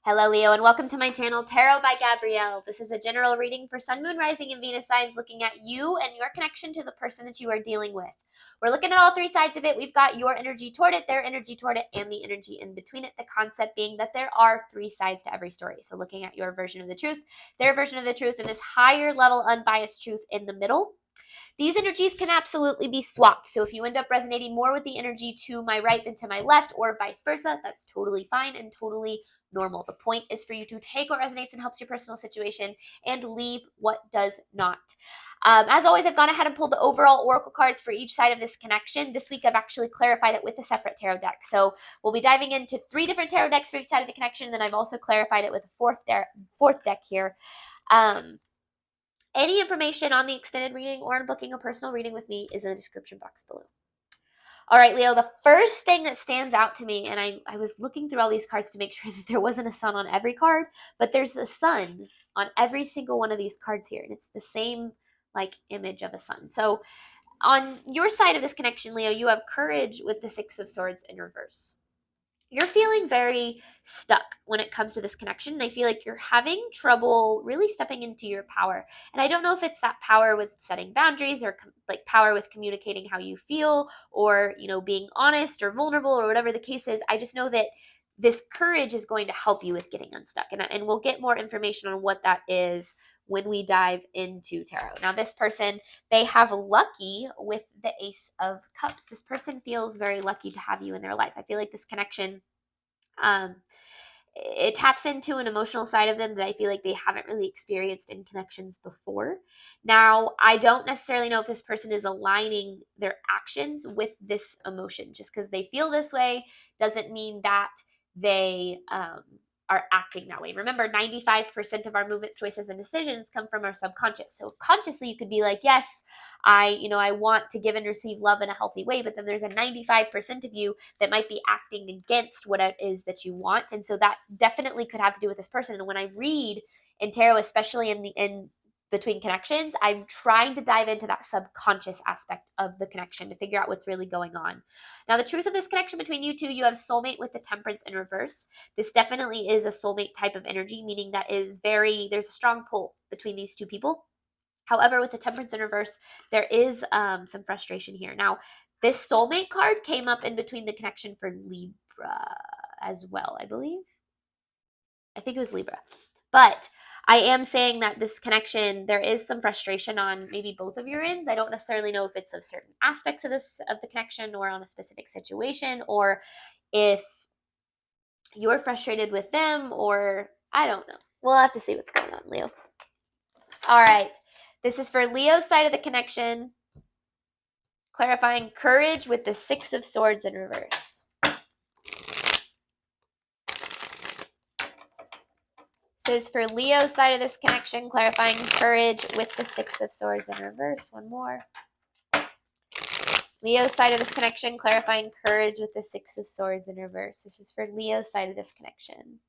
Hello, Leo, and welcome to my channel, Tarot by Gabrielle. This is a general reading for Sun, Moon, Rising, and Venus signs looking at you and your connection to the person that you are dealing with. We're looking at all three sides of it. We've got your energy toward it, their energy toward it, and the energy in between it. The concept being that there are three sides to every story. So looking at your version of the truth, their version of the truth, and this higher level unbiased truth in the middle. These energies can absolutely be swapped. So if you end up resonating more with the energy to my right than to my left, or vice versa, that's totally fine and totally normal. The point is for you to take what resonates and helps your personal situation and leave what does not. As always, I've gone ahead and pulled the overall oracle cards for each side of this connection. This week, I've actually clarified it with a separate tarot deck. So we'll be diving into 3 different tarot decks for each side of the connection. And then I've also clarified it with a fourth deck here. Any information on the extended reading or on booking a personal reading with me is in the description box below. All right, Leo, the first thing that stands out to me, and I was looking through all these cards to make sure that there wasn't a sun on every card, but there's a sun on every single one of these cards here, and it's the same like image of a sun. So on your side of this connection, Leo, you have courage with the Six of Swords in reverse. You're feeling very stuck when it comes to this connection. And I feel like you're having trouble really stepping into your power. And I don't know if it's that power with setting boundaries or like power with communicating how you feel or, being honest or vulnerable or whatever the case is. I just know that this courage is going to help you with getting unstuck. And we'll get more information on what that is when we dive into tarot. Now, this person, they have lucky with the Ace of Cups. This person feels very lucky to have you in their life. I feel like this connection, it taps into an emotional side of them that I feel like they haven't really experienced in connections before. Now, I don't necessarily know if this person is aligning their actions with this emotion. Just because they feel this way doesn't mean that they are acting that way. Remember, 95% of our movements, choices, and decisions come from our subconscious. So consciously, you could be like, yes, I want to give and receive love in a healthy way, but then there's a 95% of you that might be acting against what it is that you want. And so that definitely could have to do with this person. And when I read in tarot, especially in between connections, I'm trying to dive into that subconscious aspect of the connection to figure out what's really going on. Now, the truth of this connection between you two, you have soulmate with the Temperance in reverse. This definitely is a soulmate type of energy, meaning that there's a strong pull between these two people. However, with the Temperance in reverse, there is some frustration here. Now, this soulmate card came up in between the connection for Libra as well, I believe. I think it was Libra. But I am saying that this connection, there is some frustration on maybe both of your ends. I don't necessarily know if it's of certain aspects of the connection or on a specific situation, or if you're frustrated with them, or I don't know. We'll have to see what's going on, Leo. All right. This is for Leo's side of the connection, clarifying courage with the Six of Swords in reverse. So it's for Leo's side of this connection, clarifying courage with the Six of Swords in reverse. One more. Leo's side of this connection, clarifying courage with the Six of Swords in reverse. This is for Leo's side of this connection.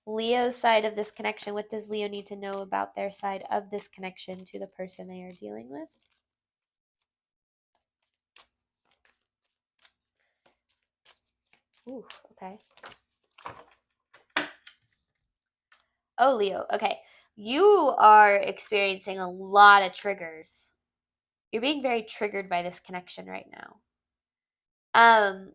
Leo's side of this connection, what does Leo need to know about their side of this connection to the person they are dealing with? Ooh, okay. Oh, Leo, okay. You are experiencing a lot of triggers. You're being very triggered by this connection right now.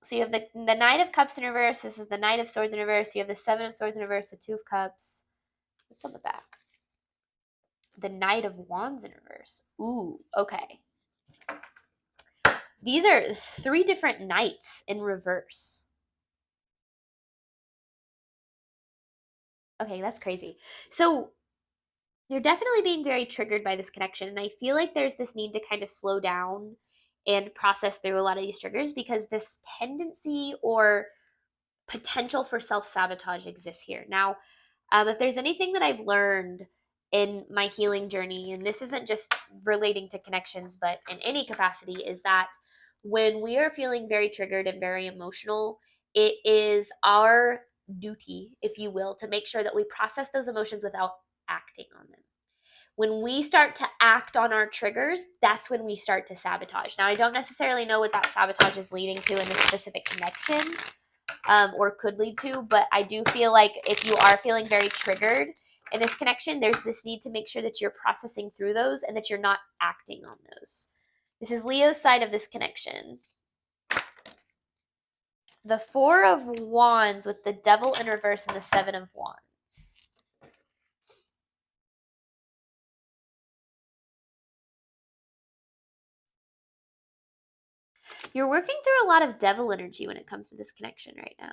So you have the Knight of Cups in reverse. This is the Knight of Swords in reverse. You have the Seven of Swords in reverse, the Two of Cups. What's on the back? The Knight of Wands in reverse. Ooh, okay. These are 3 different knights in reverse. Okay, that's crazy. So you're definitely being very triggered by this connection. And I feel like there's this need to kind of slow down and process through a lot of these triggers, because this tendency or potential for self-sabotage exists here. Now, if there's anything that I've learned in my healing journey, and this isn't just relating to connections, but in any capacity, is that when we are feeling very triggered and very emotional, it is our duty, if you will, to make sure that we process those emotions without acting on them. when we start to act on our triggers, that's when we start to sabotage. Now, I don't necessarily know what that sabotage is leading to in this specific connection, or could lead to, but I do feel like if you are feeling very triggered in this connection, there's this need to make sure that you're processing through those and that you're not acting on those. This is Leo's side of this connection. The Four of Wands with the Devil in reverse and the Seven of Wands. You're working through a lot of devil energy when it comes to this connection right now.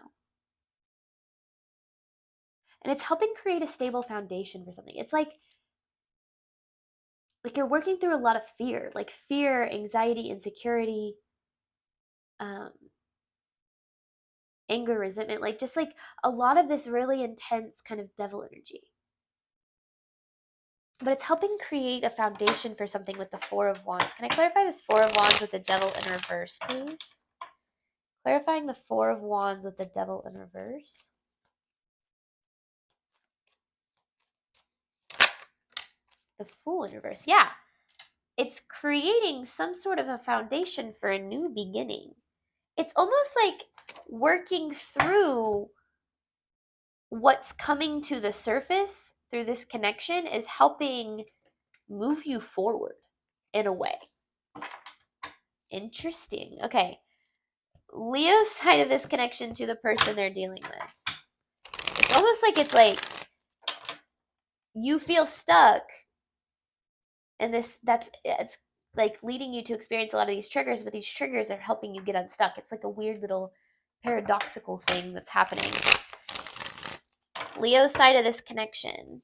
And it's helping create a stable foundation for something. It's like you're working through a lot of fear, like fear, anxiety, insecurity, anger, resentment, like just like a lot of this really intense kind of devil energy. But it's helping create a foundation for something with the Four of Wands. Can I clarify this Four of Wands with the Devil in reverse, please? Clarifying the Four of Wands with the Devil in reverse. The Fool in reverse. Yeah. It's creating some sort of a foundation for a new beginning. It's almost like working through what's coming to the surface through this connection is helping move you forward in a way. Interesting. Okay. Leo's side of this connection to the person they're dealing with. It's almost like you feel stuck, and it's like leading you to experience a lot of these triggers, but these triggers are helping you get unstuck. It's like a weird little paradoxical thing that's happening. Leo's side of this connection.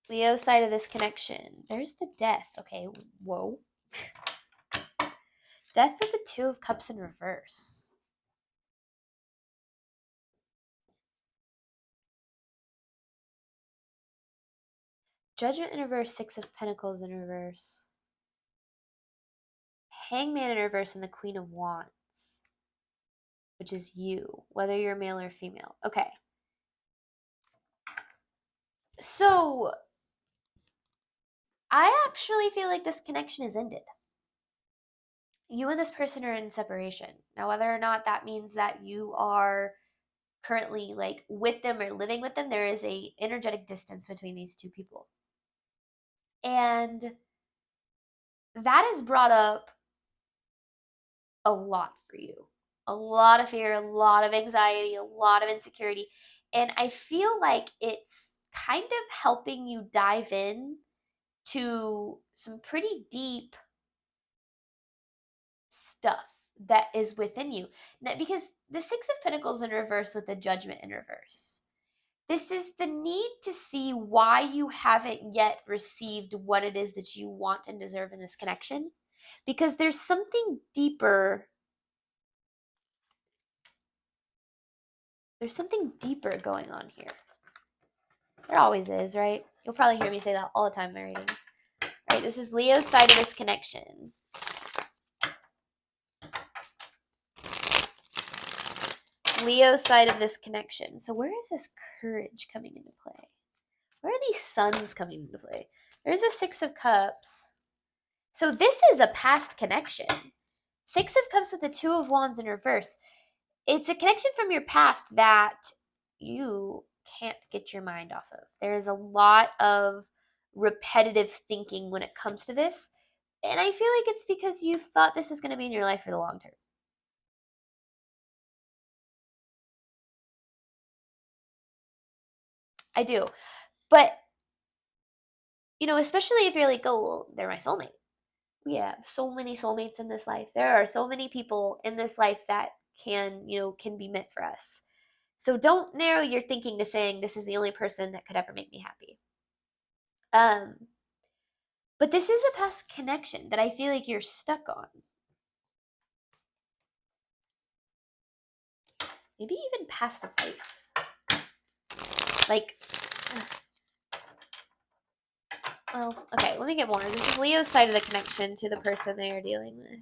Leo's side of this connection. There's the Death. Okay, whoa. Death with the Two of Cups in reverse. Judgment in reverse, Six of Pentacles in reverse. Hangman in reverse, and the Queen of Wands, which is you, whether you're male or female. Okay. So, I actually feel like this connection is ended. You and this person are in separation. Now, whether or not that means that you are currently like with them or living with them, there is a energetic distance between these two people. And that has brought up a lot for you. A lot of fear, a lot of anxiety, a lot of insecurity. And I feel like it's kind of helping you dive in to some pretty deep stuff that is within you. Now, because the Six of Pentacles in reverse with the Judgment in reverse. This is the need to see why you haven't yet received what it is that you want and deserve in this connection. Because there's something deeper. There's something deeper going on here. There always is, right? You'll probably hear me say that all the time in my readings. Right, this is Leo's side of this connection. Leo's side of this connection. So where is this courage coming into play? Where are these suns coming into play? There's a Six of Cups. So this is a past connection. Six of Cups with the Two of Wands in reverse. It's a connection from your past that you can't get your mind off of. There is a lot of repetitive thinking when it comes to this. And I feel like it's because you thought this was going to be in your life for the long term. I do. But, especially if you're like, oh, well, they're my soulmate. We have so many soulmates in this life. There are so many people in this life that can be meant for us. So don't narrow your thinking to saying this is the only person that could ever make me happy. But this is a past connection that I feel like you're stuck on. Maybe even past a life. Like, Well, okay, let me get more. This is Leo's side of the connection to the person they are dealing with.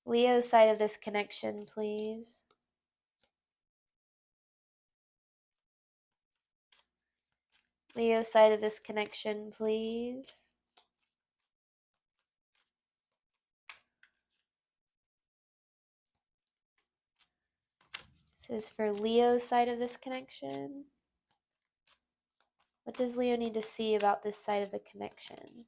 Leo's side of this connection, please. Leo's side of this connection, please. This is for Leo's side of this connection. What does Leo need to see about this side of the connection?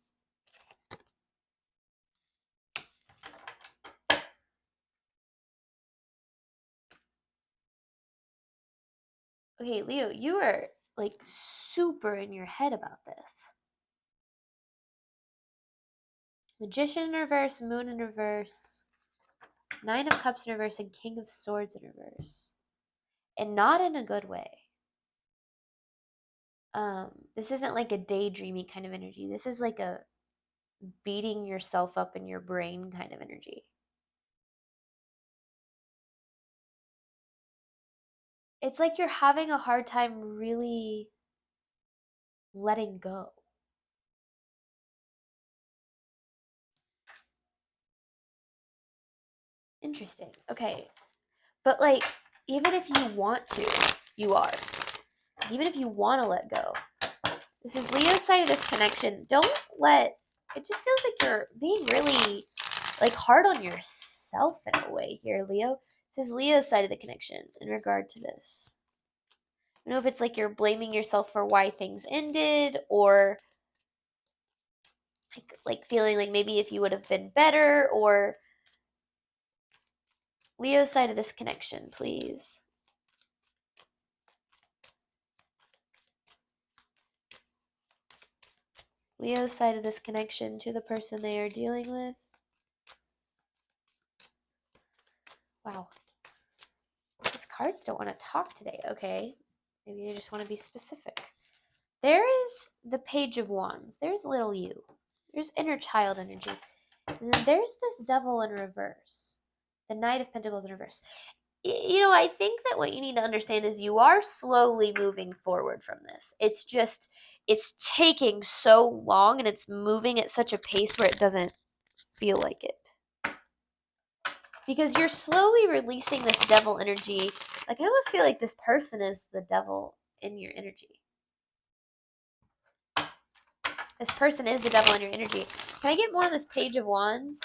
Okay, Leo, you are like super in your head about this. Magician in reverse, Moon in reverse, Nine of Cups in reverse, and King of Swords in reverse. And not in a good way. This isn't like a daydreamy kind of energy. This is like a beating yourself up in your brain kind of energy. It's like you're having a hard time really letting go. Interesting. Okay. But like, even if you want to, you are. Even if you want to let go. This is Leo's side of this connection. Don't let, it just feels like you're being really like hard on yourself in a way here, Leo. This is Leo's side of the connection in regard to this. I don't know if it's like you're blaming yourself for why things ended, or like feeling like maybe if you would have been better, or Leo's side of this connection, please. Leo's side of this connection to the person they are dealing with. Wow. These cards don't want to talk today. Okay. Maybe they just want to be specific. There is the Page of Wands. There's little you. There's inner child energy. And then there's this Devil in reverse. The Knight of Pentacles in reverse. You know, I think that what you need to understand is you are slowly moving forward from this. It's just, it's taking so long and it's moving at such a pace where it doesn't feel like it. Because you're slowly releasing this devil energy. Like, I almost feel like this person is the devil in your energy. This person is the devil in your energy. Can I get more on this Page of Wands?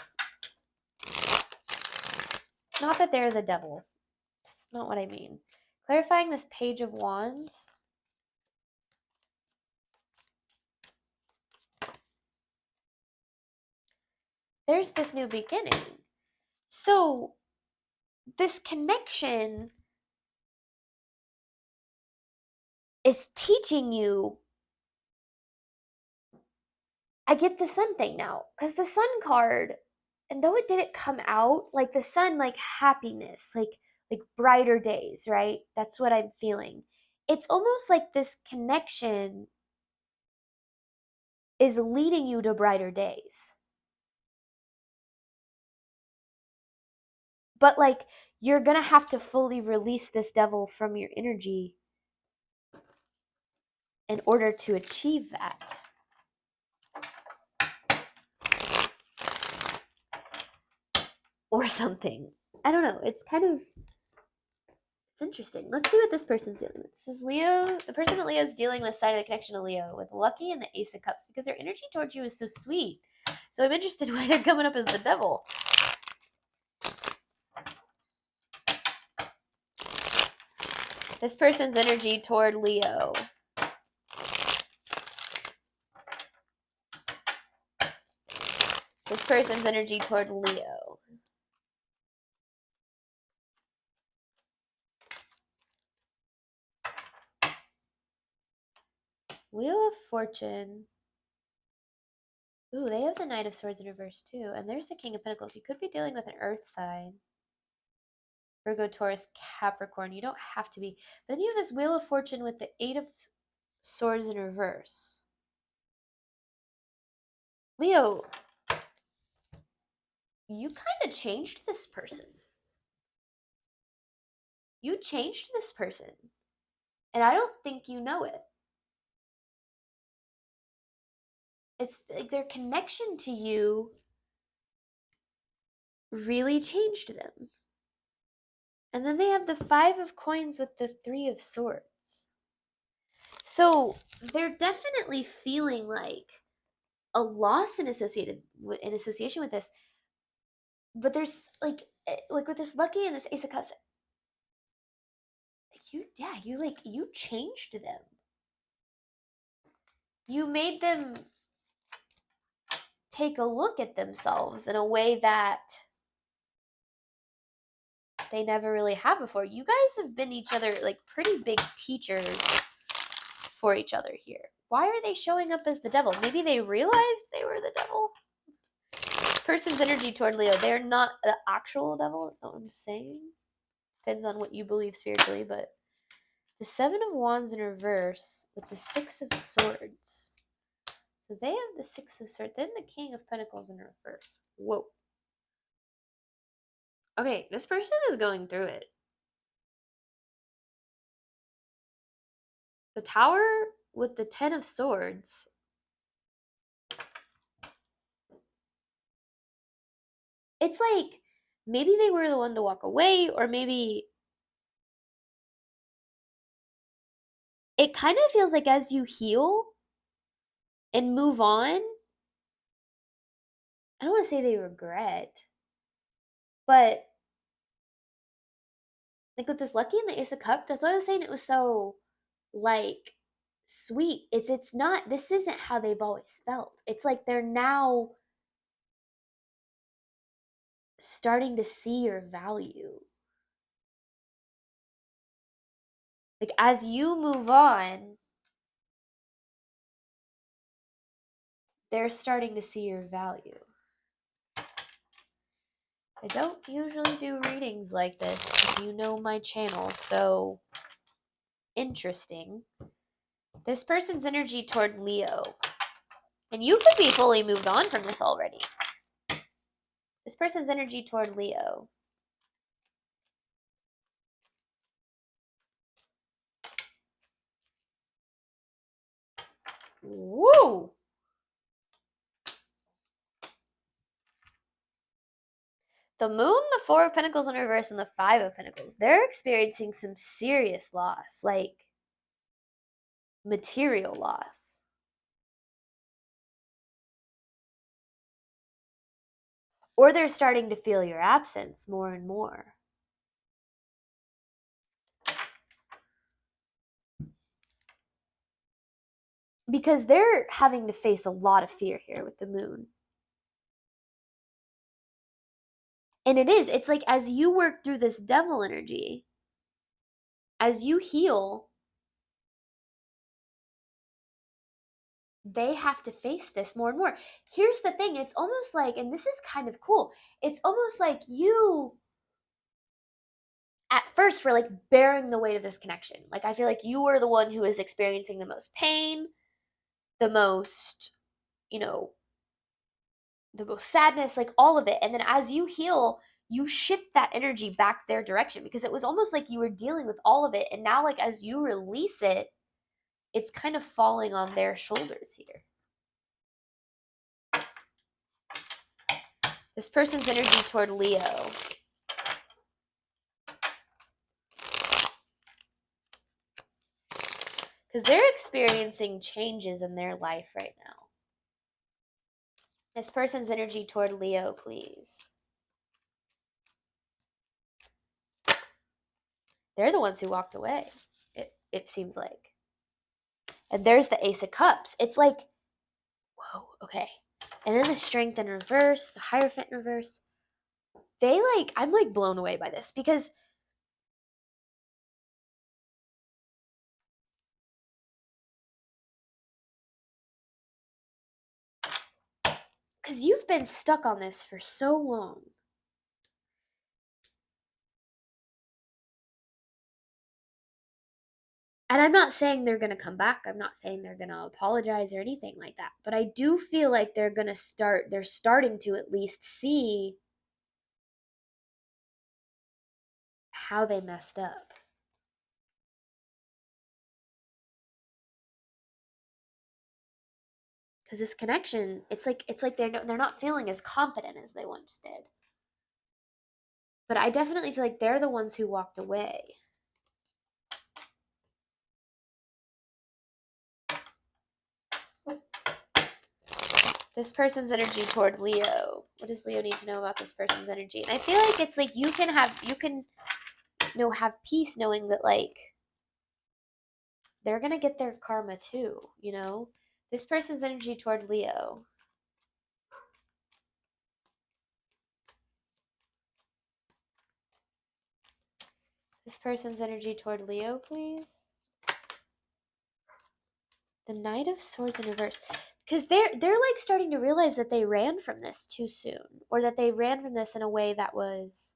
Not that they're the devil. That's not what I mean. Clarifying this Page of Wands. There's this new beginning. So, this connection is teaching you. I get the sun thing now, because the sun card, and though it didn't come out, like the sun, like happiness, like brighter days, right? That's what I'm feeling. It's almost like this connection is leading you to brighter days. But like, you're gonna have to fully release this devil from your energy in order to achieve that. Or something. I don't know. It's kind of, it's interesting. Let's see what this person's dealing with. This is Leo, the person that Leo's dealing with, side of the connection to Leo, with Lucky and the Ace of Cups, because their energy towards you is so sweet. So I'm interested why they're coming up as the devil. This person's energy toward Leo. This person's energy toward Leo. Wheel of Fortune. Ooh, they have the Knight of Swords in reverse too. And there's the King of Pentacles. You could be dealing with an earth sign. Virgo, Taurus, Capricorn. You don't have to be. But then you have this Wheel of Fortune with the Eight of Swords in reverse. Leo, you kind of changed this person. You changed this person. And I don't think you know it. It's like their connection to you really changed them. And then they have the 5 of coins with the 3 of swords. So they're definitely feeling like a loss in association with this. But there's like with this lucky and this ace of cups, you changed them. You made them take a look at themselves in a way that they never really have before. You guys have been each other like pretty big teachers for each other here. Why are they showing up as the devil? Maybe they realized they were the devil. This person's energy toward Leo, they're not the actual devil. That's not what I'm saying. Depends on what you believe spiritually, but the 7 of Wands in reverse with the 6 of Swords. So they have the 6 of Swords, then the King of Pentacles in reverse. Whoa. Okay, this person is going through it. The Tower with the 10 of Swords. It's like maybe they were the one to walk away, or maybe it kind of feels like as you heal and move on, I don't want to say they regret, but like with this Lucky and the Ace of Cups, that's why I was saying it was so like sweet. It's not, this isn't how they've always felt. It's like they're now starting to see your value. Like as you move on, they're starting to see your value. I don't usually do readings like this, if you know my channel, so interesting. This person's energy toward Leo. And you could be fully moved on from this already. This person's energy toward Leo. Woo! The Moon, the 4 of Pentacles in reverse, and the 5 of Pentacles. They're experiencing some serious loss, like material loss. Or they're starting to feel your absence more and more. Because they're having to face a lot of fear here with the Moon. And it's like as you work through this devil energy, as you heal, they have to face this more and more. Here's the thing, it's almost like, and this is kind of cool, it's almost like you at first were like bearing the weight of this connection. Like I feel like you were the one who was experiencing the most pain, the most, you know, the most sadness, like all of it. And then as you heal, you shift that energy back their direction, because it was almost like you were dealing with all of it. And now, like, as you release it, it's kind of falling on their shoulders here. This person's energy toward Leo. Because they're experiencing changes in their life right now. This person's energy toward Leo, please. They're the ones who walked away, it seems like. And there's the Ace of Cups. It's like, whoa, okay. And then the Strength in reverse, the Hierophant in reverse. I'm like blown away by this, because you've been stuck on this for so long. And I'm not saying they're going to come back. I'm not saying they're going to apologize or anything like that. But I do feel like they're starting to at least see how they messed up. Because this connection, it's like they're not feeling as confident as they once did. But I definitely feel like they're the ones who walked away. This person's energy toward Leo. What does Leo need to know about this person's energy? And I feel like it's like you can have peace knowing that like they're gonna get their karma too, you know? This person's energy toward Leo. This person's energy toward Leo, please. The Knight of Swords in reverse. Because they're like starting to realize that they ran from this too soon. Or that they ran from this in a way that was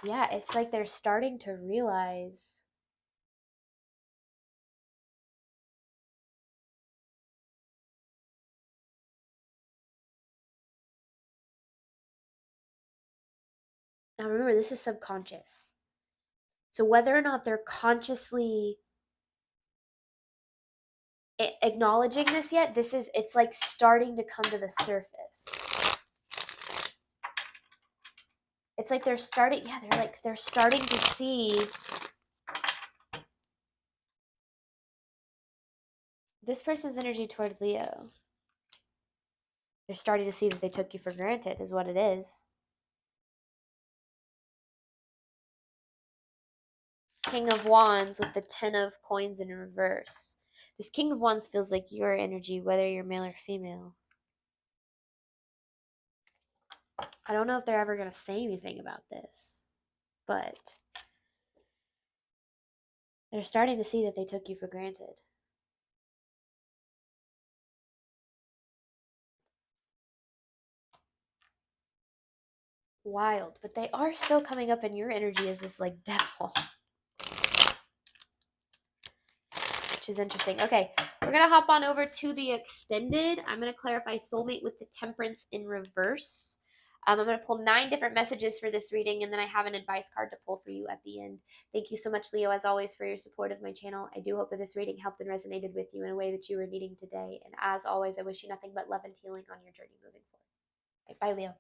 yeah, it's like they're starting to realize now remember this is subconscious. So whether or not they're consciously acknowledging this yet, it's like starting to come to the surface. It's like they're starting to see this person's energy toward Leo. They're starting to see that they took you for granted is what it is. King of Wands with the 10 of Coins in reverse. This King of Wands feels like your energy, whether you're male or female. I don't know if they're ever going to say anything about this, but they're starting to see that they took you for granted. Wild, but they are still coming up in your energy as this like devil. Which is interesting. Okay, we're going to hop on over to the extended. I'm going to clarify soulmate with the Temperance in reverse. I'm going to pull 9 different messages for this reading, and then I have an advice card to pull for you at the end. Thank you so much, Leo, as always, for your support of my channel. I do hope that this reading helped and resonated with you in a way that you were needing today. And as always, I wish you nothing but love and healing on your journey moving forward. Bye, Leo.